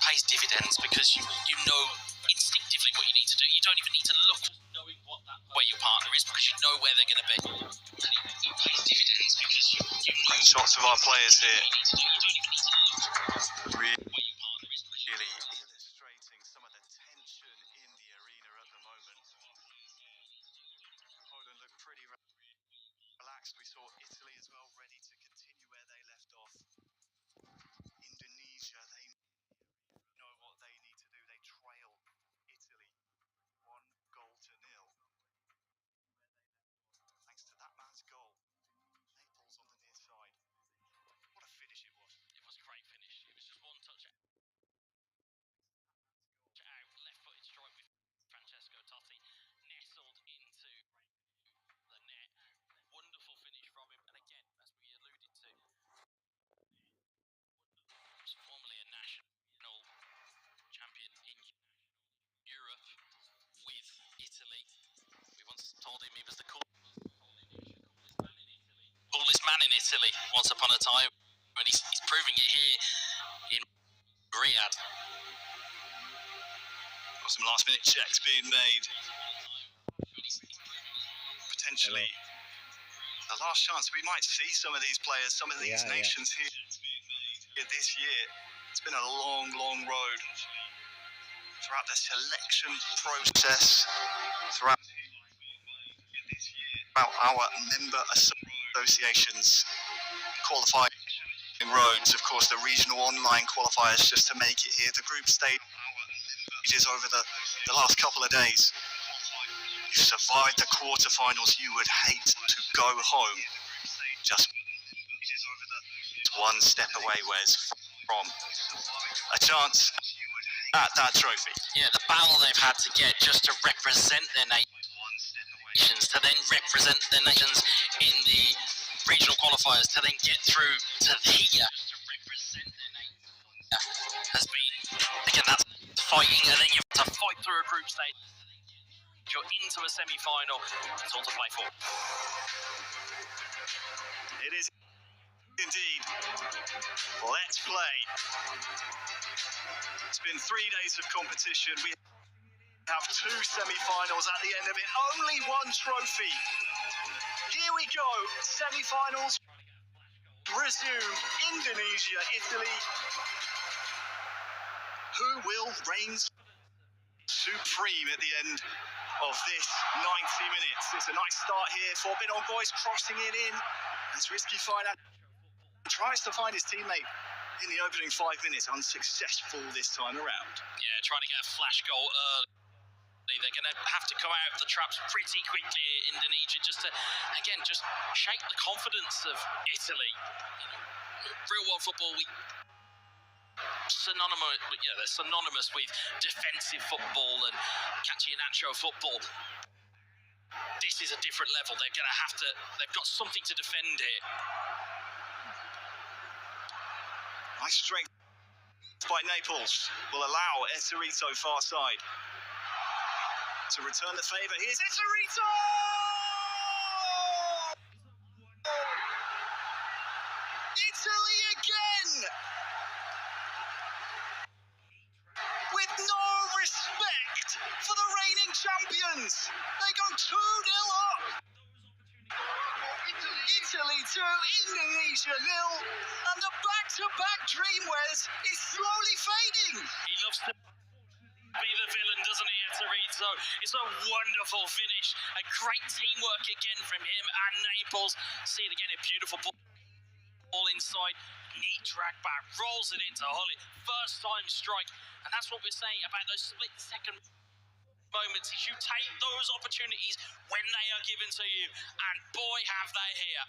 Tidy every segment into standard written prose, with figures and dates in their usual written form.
pays dividends because you know instinctively what you need to do. You don't even need to look knowing where your partner is because you know where they're going to be. It pays dividends because you know Great shots of our players here. Really illustrating some of the tension in the arena at the moment. Poland look pretty relaxed. We saw Italy as well, ready to continue where they left off. Indonesia, they know what they need to do. They trail Italy 1-0. Thanks to that man's goal. Naples on the near side. What a finish it was. It was a great finish. It was just one touch out, left-footed strike with Francesco Totti nestled into the net. Wonderful finish from him, and again, as we alluded to, was formerly a national champion in Europe with Italy. We once told him he was the coolest man in Italy once upon a time, and he's proving it here in Riyadh. Got some last-minute checks being made. Potentially the last chance. We might see some of these players, some of these nations here this year. It's been a long, long road throughout the selection process, throughout our member associations qualifying roads. Of course, the regional online qualifiers just to make it here. The group stages over the last couple of days. You survived the quarterfinals. You would hate to go home just one step away, Wes, from a chance at that trophy. Yeah, the battle they've had to get just to represent their nations, to then represent their nations in the regional qualifiers, to then get through to here, has been, again, that's fighting, and then you have to fight through a group stage. You're into a semi-final. It's all to play for. It is indeed. Let's play. It's been 3 days of competition. We have 2 semi-finals at the end of it. Only 1 trophy. Here we go. Semi-finals resume. Indonesia, Italy. Who will reign supreme at the end of this 90 minutes? It's a nice start here for Bidon Boys, crossing it in. It's risky finance. Tries to find his teammate in the opening 5 minutes, unsuccessful this time around. Yeah, trying to get a flash goal early. They're going to have to come out of the traps pretty quickly, Indonesia, just to, again, just shake the confidence of Italy. Real world football, they're synonymous with defensive football and Catenaccio football. This is a different level. They're going to have to, they've got something to defend here. Nice strength by Naples will allow Eserito far side to return the favour. Here's Eserito! Italy again! With no respect for the reigning champions. They go 2-0 up. Italy 2, Indonesia 0, and the back-to-back dream, Wes, is slowly fading. He loves to be the villain, doesn't he, Eserito? It's a wonderful finish. A great teamwork again from him and Naples. See it again, a beautiful ball inside. Neat drag back, rolls it into Holly. First time strike. And that's what we're saying about those split-second moments. You take those opportunities when they are given to you. And boy, have they here.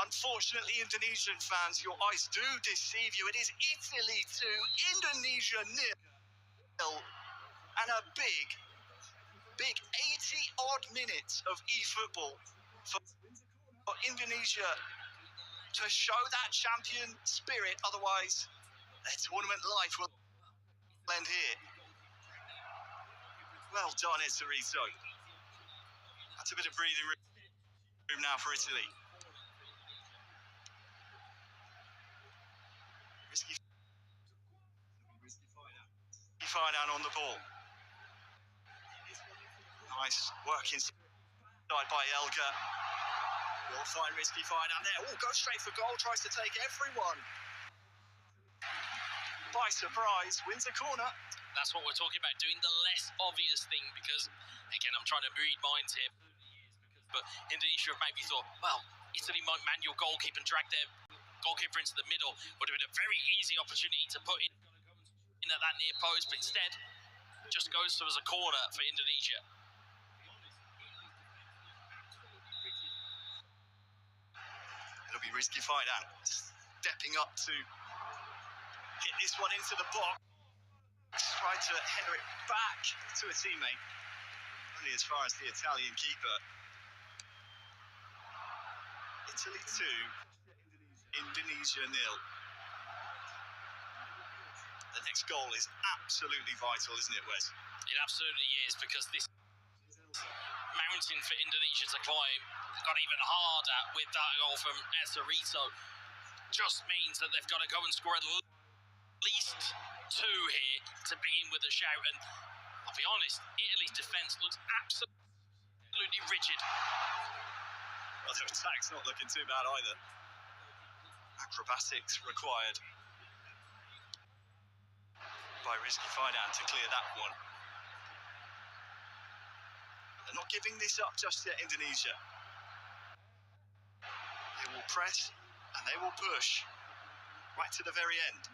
Unfortunately, Indonesian fans, your eyes do deceive you. It is Italy 2, Indonesia 0. And a big 80-odd minutes of e-football for Indonesia to show that champion spirit. Otherwise, their tournament life will end here. Well done, Eserito. That's a bit of breathing room now for Italy. Risky Siaran on the ball. Nice work inside by Elga. Will find Risky Siaran there. Oh, goes straight for goal. Tries to take everyone by surprise. Wins a corner. That's what we're talking about, doing the less obvious thing, because, again, I'm trying to read minds here, but Indonesia have maybe thought, well, Italy might manual goalkeeper and drag their goalkeeper into the middle. Would have been a very easy opportunity to put in at that near post, but instead, just goes to as a corner for Indonesia. It'll be Risky Siaran stepping up to hit this one into the box. Tried to header it back to a teammate, only as far as the Italian keeper. Italy 2, Indonesia 0. The next goal is absolutely vital, isn't it, Wes? It absolutely is, because this mountain for Indonesia to climb got even harder with that goal from Eserito. Just means that they've got to go and score at least 2 here to begin with a shout. And I'll be honest, Italy's defence looks absolutely rigid. Well, their attack's not looking too bad either. Acrobatics required by Risky Siaran to clear that one. They're not giving this up just yet, Indonesia. They will press and they will push right to the very end.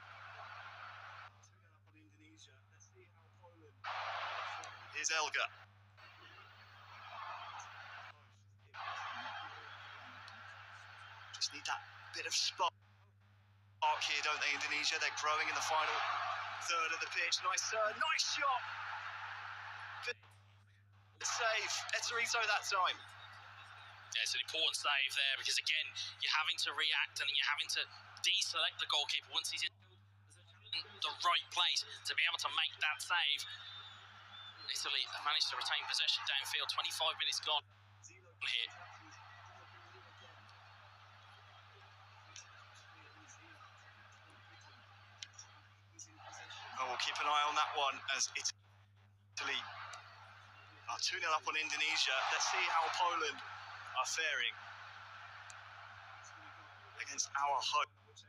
Here's Elga. Just need that bit of spark here, don't they, Indonesia? They're growing in the final third of the pitch. Nice shot. Good save. Eserito that time. Yeah, it's an important save there, because again, you're having to react and you're having to deselect the goalkeeper once he's in the right place to be able to make that save. Italy have managed to retain possession downfield. 25 minutes gone here. Oh, we'll keep an eye on that one as Italy are 2-0 up on Indonesia. Let's see how Poland are faring against our host.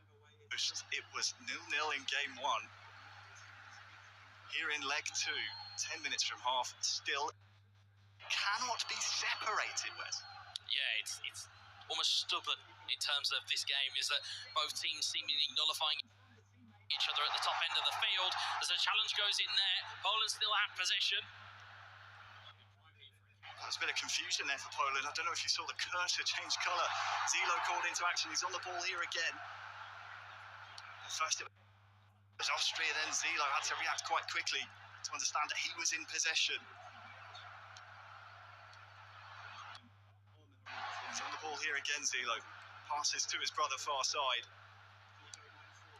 It was 0-0 in game 1. Here in leg 2, 10 minutes from half, still cannot be separated, Wes. Yeah, it's almost stubborn in terms of this game, is that both teams seemingly nullifying each other at the top end of the field. As the challenge goes in there, Poland still at possession. There's a bit of confusion there for Poland. I don't know if you saw the cursor change colour. Zilo called into action. He's on the ball here again. First it was Austria, then Zilo had to react quite quickly to understand that he was in possession. He's on the ball here again, Zilo. Passes to his brother far side.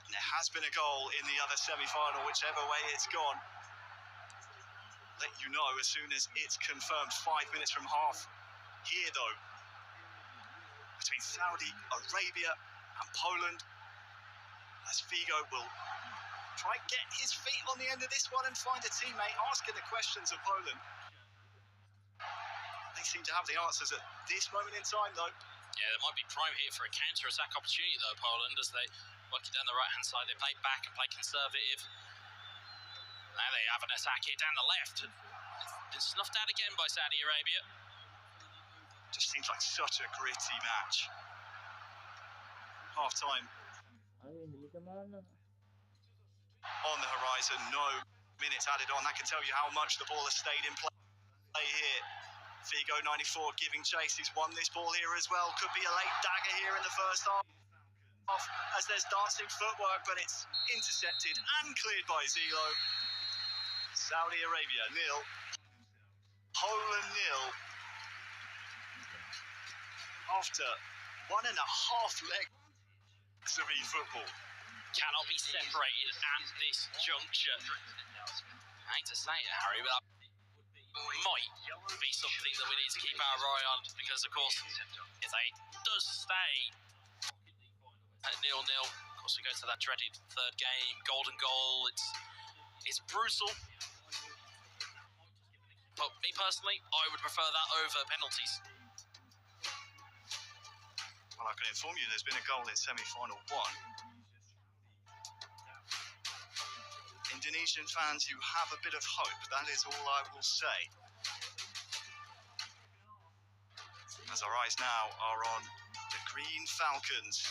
And there has been a goal in the other semi-final, whichever way it's gone. Let you know as soon as it's confirmed. 5 minutes from half. Here, though, between Saudi Arabia and Poland, as Figo will try and get his feet on the end of this one and find a teammate asking the questions of Poland. They seem to have the answers at this moment in time, though. Yeah, there might be prime here for a counter-attack opportunity, though, Poland, as they work it down the right-hand side. They play back and play conservative. Now they have an attack here down the left. It's been snuffed out again by Saudi Arabia. Just seems like such a gritty match. Half-time on the horizon, no minutes added on. That can tell you how much the ball has stayed in play here. Figo 94 giving chase. He's won this ball here as well. Could be a late dagger here in the first half as there's dancing footwork, but it's intercepted and cleared by Zilo. Saudi Arabia 0, Poland 0. After 1.5 legs of e-football. Cannot be separated at this juncture. I hate to say it, Harry, but that might be something that we need to keep our eye on, because, of course, if they does stay at 0-0, of Also go to that dreaded third game, golden goal. It's brutal. But me personally, I would prefer that over penalties. Well, I can inform you there's been a goal in semi-final 1. Indonesian fans, you have a bit of hope. That is all I will say. As our eyes now are on the Green Falcons.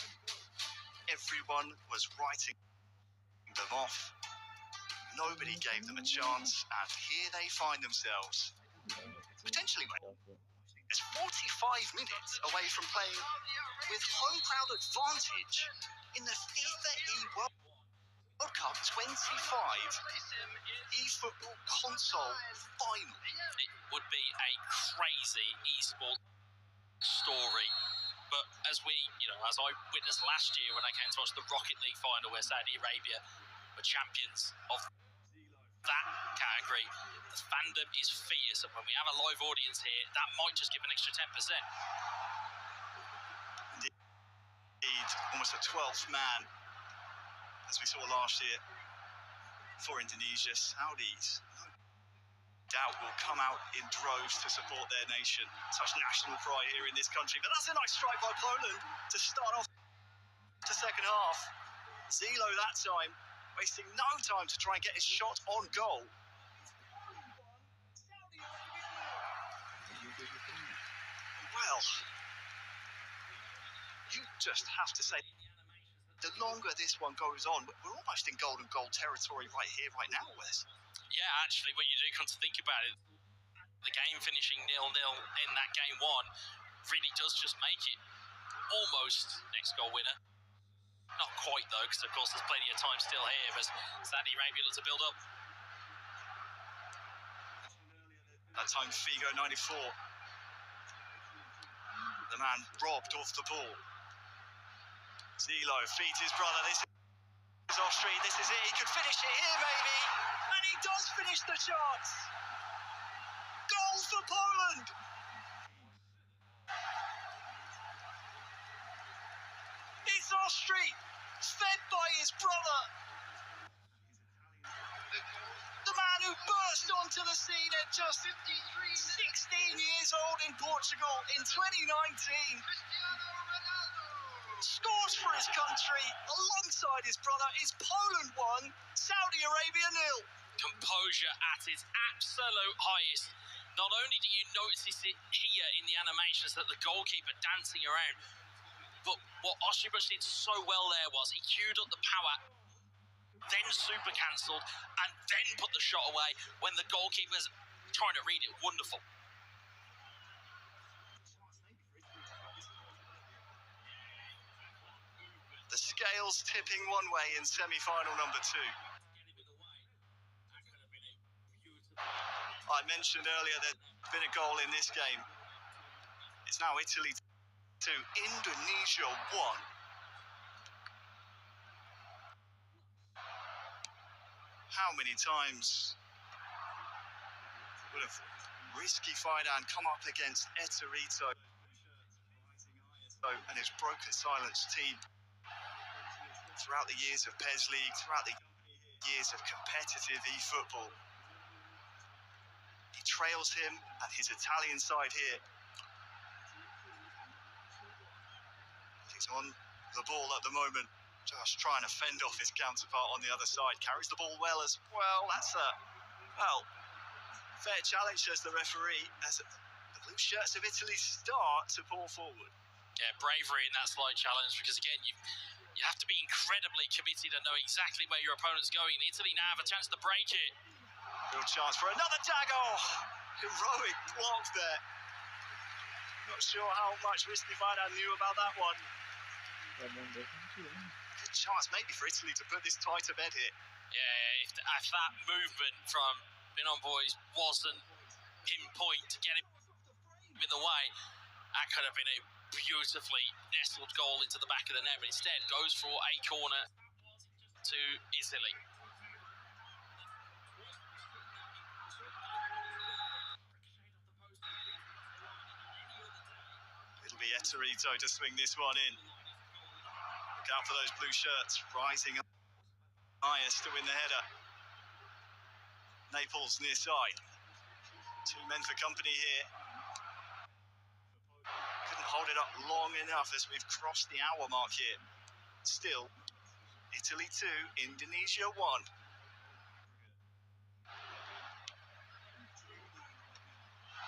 Everyone was writing them off. Nobody gave them a chance, and here they find themselves. Potentially as 45 minutes away from playing with home crowd advantage in the FIFA World Cup 25 eFootball console final. It would be a crazy eSport story. But as I witnessed last year when I came to watch the Rocket League final where Saudi Arabia were champions of that category, the fandom is fierce, and when we have a live audience here, that might just give an extra 10%. Indeed, almost a 12th man, as we saw last year for Indonesia. Saudis, no doubt, will come out in droves to support their nation. Such national pride here in this country. But that's a nice strike by Poland to start off the second half. Zilo that time, wasting no time to try and get his shot on goal. Well, you just have to say, the longer this one goes on, we're almost in golden goal territory right here, right now, Wes. Yeah, actually, when you do come to think about it, the game finishing 0-0 in that game 1 really does just make it almost next goal winner. Not quite, though, because, of course, there's plenty of time still here, but Saudi Arabia look to build up. That time, Figo, 94. The man robbed off the ball. Zilo feeds his brother. This is off street. This is it. He could finish it here, maybe. And he does finish the chance. Goal for Poland. It's off street, fed by his brother. The man who burst onto the scene at just 16 years old in Portugal in 2019. Scores for his country alongside his brother. Is Poland 1, Saudi Arabia 0. Composure at its absolute highest. Not only do you notice it here in the animations that the goalkeeper dancing around, but what Oshibush did so well there was he queued up the power, then super cancelled, and then put the shot away when the goalkeeper's trying to read it. Wonderful. The scales tipping one way in semi-final number 2. I mentioned earlier there's been a goal in this game. It's now Italy 2, Indonesia 1. How many times would have risky Fidan come up against Eterito and his broken silence team throughout the years of PES League, throughout the years of competitive eFootball. He trails him and his Italian side here. He's on the ball at the moment, just trying to fend off his counterpart on the other side. Carries the ball well as well. That's a, fair challenge, says the referee, as the blue shirts of Italy start to pull forward. Yeah, bravery in that slight challenge, because again, you have to be incredibly committed and know exactly where your opponent's going. Italy now have a chance to break it. Real chance for another tag. Oh, heroic block there. Not sure how much Risky Fidan knew about that one. Good chance maybe for Italy to put this tie to bed here. Yeah, if that movement from Binon Boys wasn't pinpoint to get him in the way, that could have been a beautifully nestled goal into the back of the net, but instead goes for a corner to Italy. It'll be Eterito to swing this one in. Look out for those blue shirts, rising up highest to win the header. Naples near side. 2 men for company here. Couldn't hold it up long enough as we've crossed the hour mark here. Still, Italy 2, Indonesia 1.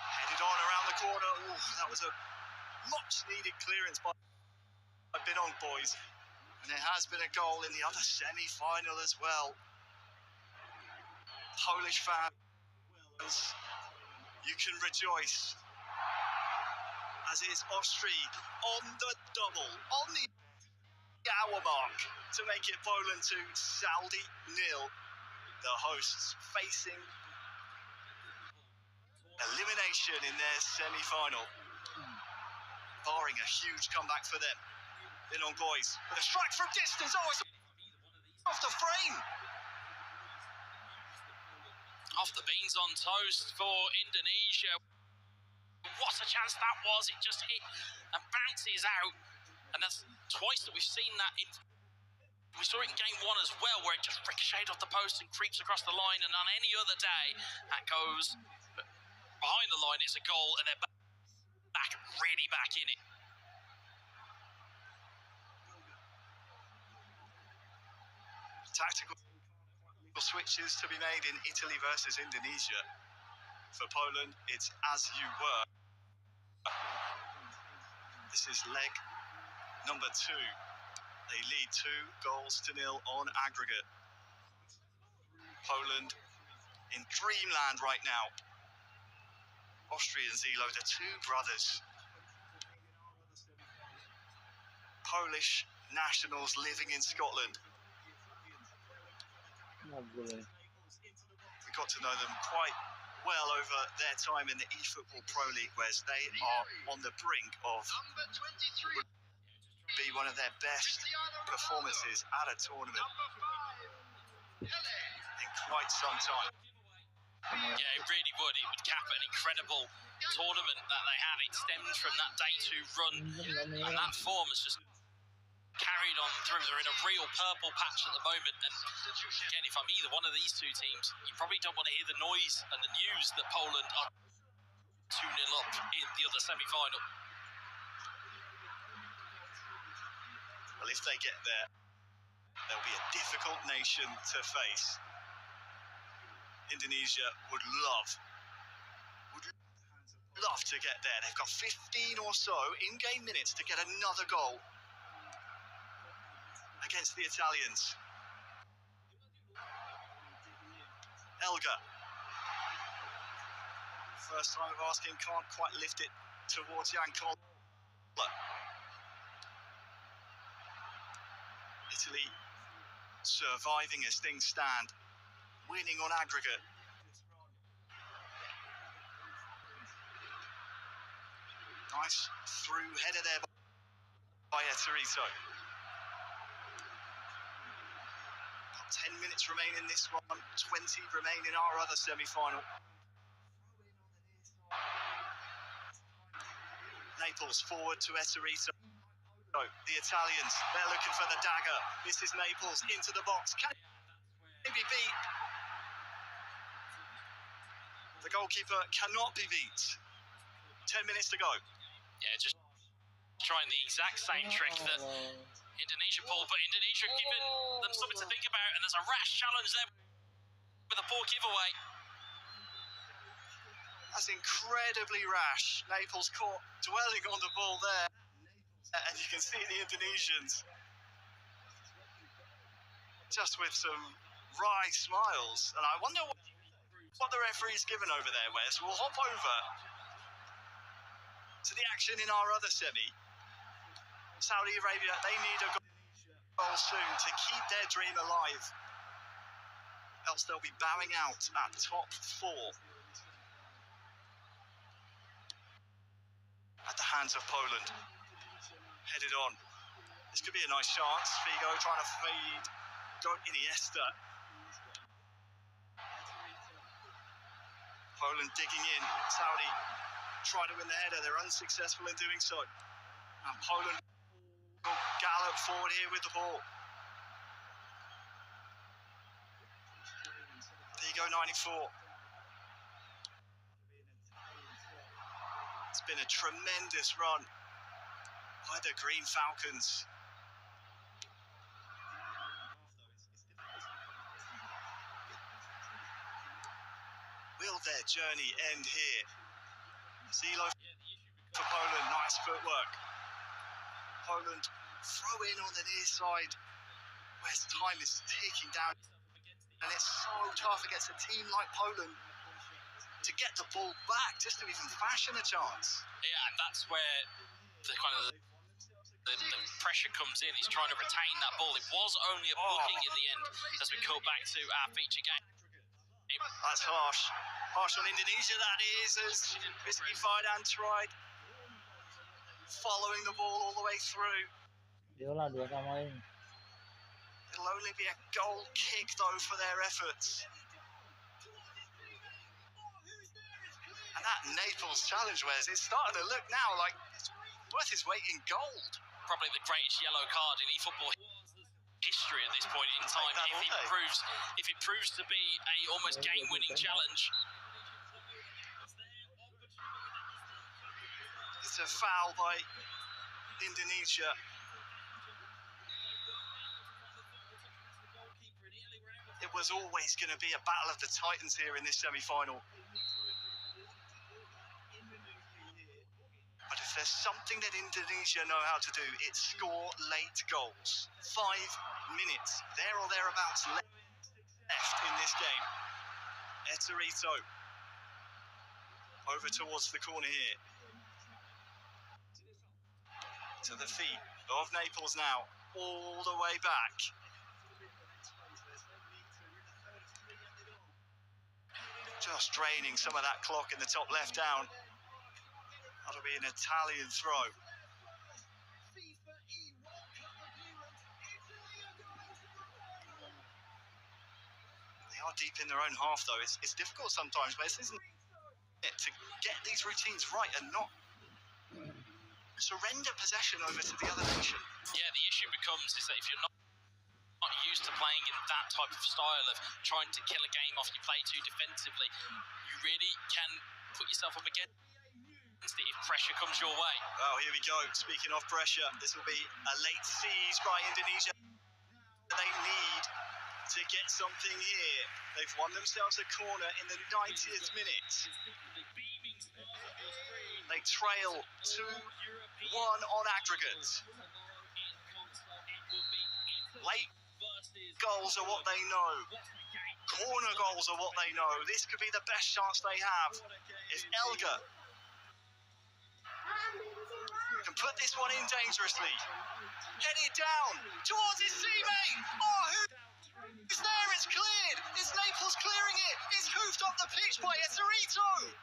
Headed on around the corner. Ooh, that was a much needed clearance by Binong boys. And there has been a goal in the other semi-final as well. Polish fans, you can rejoice. As is Austria on the double, on the hour mark, to make it Poland 2, Saudi 0. The hosts facing elimination in their semi-final, barring a huge comeback for them. Binong boys with a strike from distance. Oh, it's off the frame. Off the beans on toast for Indonesia. What a chance that was. It just hit and bounces out. And that's twice that we've seen that. We saw it in game 1 as well, where it just ricocheted off the post and creeps across the line. And on any other day, that goes behind the line. It's a goal, and they're really back in it. Tactical switches to be made in Italy versus Indonesia. For Poland, it's as you were. This is leg number 2. They lead 2-0 on aggregate. Poland in dreamland right now. Austria and Zilo, the 2 brothers. Polish nationals living in Scotland. We got to know them quite well over their time in the eFootball Pro League, whereas they are on the brink of be one of their best performances at a tournament in quite some time. Yeah, it really would. It would cap an incredible tournament that they had. It stemmed from that day 2 run, and that form has just carried on through. They're in a real purple patch at the moment, and again, if I'm either one of these 2 teams, you probably don't want to hear the noise and the news that Poland are 2-0 up in the other semi-final. Well, if they get there, they'll be a difficult nation to face. Indonesia would love to get there. They've got 15 or so in-game minutes to get another goal against the Italians. Elga. First time of asking, can't quite lift it towards Jan Koller. Italy surviving as things stand, winning on aggregate. Nice through header there by Eterito. 10 minutes remain in this one, 20 remain in our other semi-final. Naples forward to Eterito. The Italians, they're looking for the dagger. This is Naples into the box. Can it be beat? The goalkeeper cannot be beat. 10 minutes to go. Yeah, just trying the exact same trick that Indonesia pulled, but Indonesia giving them something to think about, and there's a rash challenge there with a poor giveaway. That's incredibly rash. Naples caught dwelling on the ball there. And you can see the Indonesians just with some wry smiles. And I wonder what the referee's given over there, Wes. We'll hop over to the action in our other semi. Saudi Arabia, they need a goal soon to keep their dream alive. Else they'll be bowing out at top 4. At the hands of Poland. Headed on. This could be a nice chance. Figo trying to feed Iniesta. Poland digging in. Saudi trying to win the header. They're unsuccessful in doing so. And Poland Gallop forward here with the ball. There you go, 94. It's been a tremendous run by the Green Falcons. Will their journey end here? Zelo for Poland, nice footwork. Poland throw in on the near side, whereas time is ticking down. And it's so tough against a team like Poland to get the ball back, just to even fashion a chance. Yeah, and that's where the kind of the pressure comes in. He's trying to retain that ball. It was only a booking in the end as we go back to our feature game. That's harsh. Harsh on Indonesia, that is, as Rizky Fidan tried following the ball all the way through. It'll only be a goal kick, though, for their efforts. And that Naples challenge, Wes, it's starting to look now like it's worth its weight in gold. Probably the greatest yellow card in eFootball history at this point in time. If it proves to be a almost game-winning challenge. It's a foul by Indonesia. It was always going to be a battle of the Titans here in this semi-final. But if there's something that Indonesia know how to do, it's score late goals. 5 minutes, there or thereabouts, left in this game. Eterito over towards the corner here. To the feet of Naples now, all the way back. Just draining some of that clock in the top left down. That'll be an Italian throw. They are deep in their own half, though. It's difficult sometimes, but isn't it, to get these routines right and not surrender possession over to the other nation. Yeah, the issue becomes is that if you're not used to playing in that type of style of trying to kill a game off, you play too defensively, you really can put yourself up against it if pressure comes your way. Well, here we go. Speaking of pressure, this will be a late seize by Indonesia. They need to get something here. They've won themselves a corner in the 90th minute. They trail 2-1 on aggregate. Late goals are what they know. Corner goals are what they know. This could be the best chance they have. If Elga can put this one in dangerously. Headed down towards his teammate. Oh, who's there? It's cleared. It's Naples clearing it. It's hoofed up the pitch by Eterito.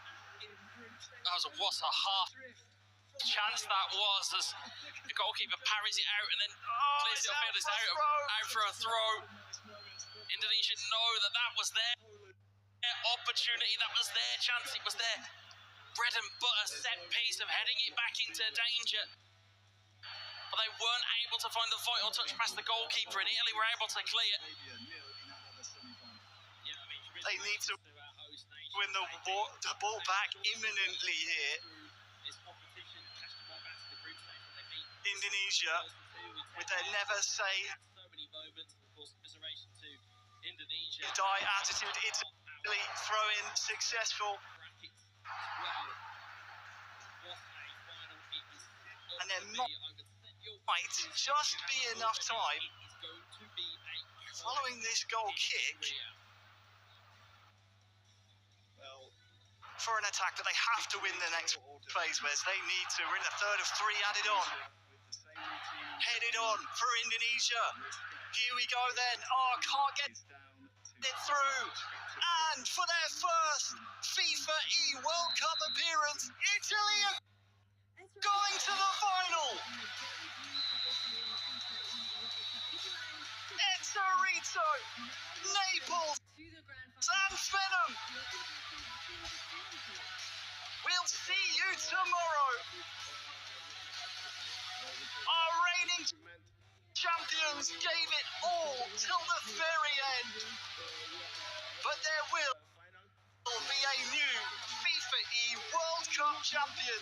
What a half chance that was as the goalkeeper parries it out and then clears the field. It's out for a throw. Indonesia know that was their opportunity, that was their chance, it was their bread and butter set piece of heading it back into danger. But they weren't able to find the vital touch past the goalkeeper, and Italy were able to clear. They need to win the ball back imminently here. Indonesia, with their never say die attitude, Italy throw-in successful. And there might just be enough time following this goal kick for an attack, but they have to win the next phase, Wes. They need to. We're in a third of 3 added on. Headed on for Indonesia. Here we go then. Oh, can't get it through. And for their first FIFA E World Cup appearance, Italy are going to the final. Eterito, Naples, and Phenom. We'll see you tomorrow. Our reigning Netherlands gave it all till the very end. But there will be a new FIFA E World Cup champion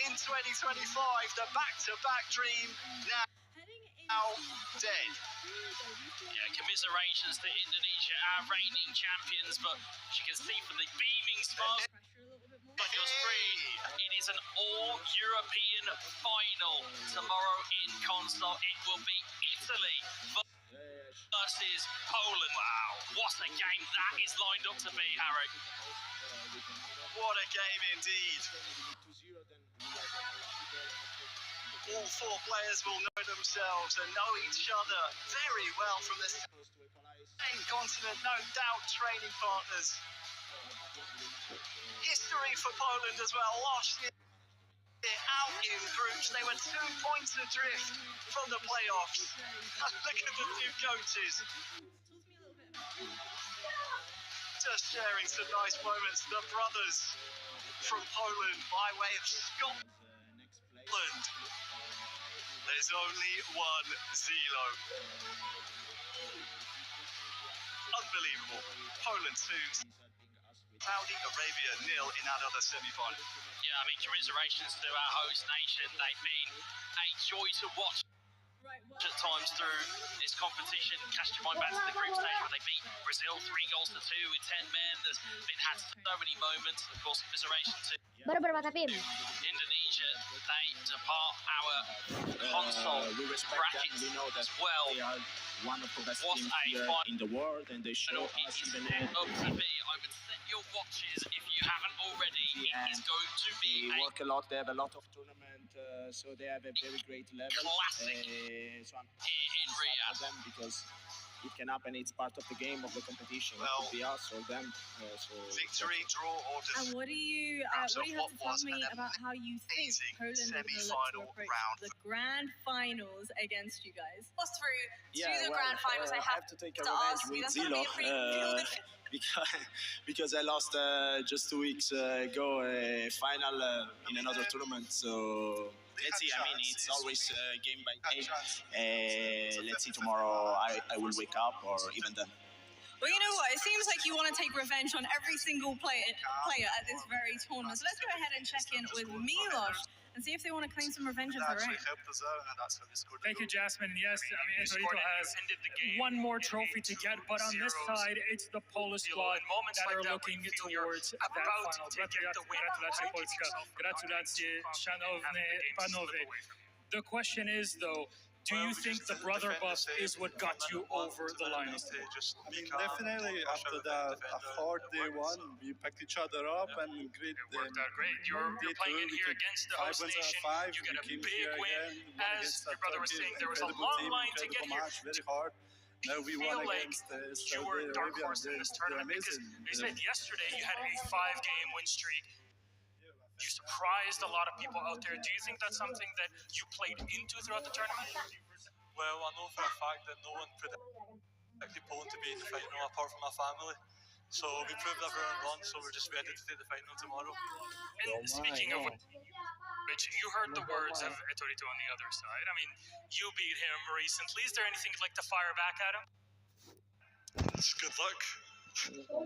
in 2025. The back-to-back dream now dead. Yeah, commiserations to Indonesia, our reigning champions, but as you can see from the beaming smiles on your screen, it is an all-European final tomorrow in Consol. It will be Italy versus Poland. Wow, what a game that is lined up to be, Harry. What a game indeed. All four players will know themselves and know each other very well from the same continent, no doubt training partners. History for Poland as well. Last year out in groups, they were 2 points adrift from the playoffs. Look at the two coaches. Just sharing some nice moments. The brothers from Poland by way of Scotland. There's only one Zilo. Unbelievable. Poland 2, Saudi Arabia 0 in that other semi-final. Yeah, I mean, commiserations to our host nation. They've been a joy to watch at times through this competition. Cast your mind back to the group stage where they beat Brazil 3-2 with 10 men. There's been had so many moments. Of course, commiseration to Indonesia. They depart our console brackets as well. They are one of the best What teams a here final in the world, and they show it us is even up to be. I would set your watches if you haven't already. It is going to be they a work a lot. They have a lot of tournament, so they have a very great level. Classic So I'm in sad Riyadh. for them because it can happen. It's part of the game of the competition. Well, it could be us or them. Victory, draw, or defeat. And what do you have to tell me about how you think Poland are going to look to approach the grand finals against you guys? Lost through Yeah, to the well, grand finals. I have to take a to revenge ask you. with That's going to Zilo be a pretty good because I lost just 2 weeks ago a final in another tournament. So let's see. I mean, it's always game by game. Let's see tomorrow. I will wake up or even then. Well, you know what? It seems like you want to take revenge on every single player at this very tournament. So let's go ahead and check in with Milos and see if they want to claim some revenge of their own. Thank you, Jasmine. Yes, I mean, Torito has one more trophy to get, but on this side, it's the Polish squad that are looking towards that final. Gratulacje Polska. Gratulacje, szanowny panowie. The question is, though, do you think the brother buff is what got you over the line? I mean, definitely after a hard day one, we packed each other up and great. It worked out great. You're playing in here against the host nation. You get a big win. As your brother was saying, there was a long line to get here. Very hard. No, we won against You were a dark horse in this tournament because you said yesterday you had a 5-game win streak. You surprised a lot of people out there. Do you think that's something that you played into throughout the tournament? Well, I know for a fact that no one predicted Poland to be in the final apart from my family. So we proved everyone wrong, so we're just ready to take the final tomorrow. And speaking of which, you heard the words of Torito on the other side. I mean, you beat him recently. Is there anything you'd like to fire back at him? Good luck.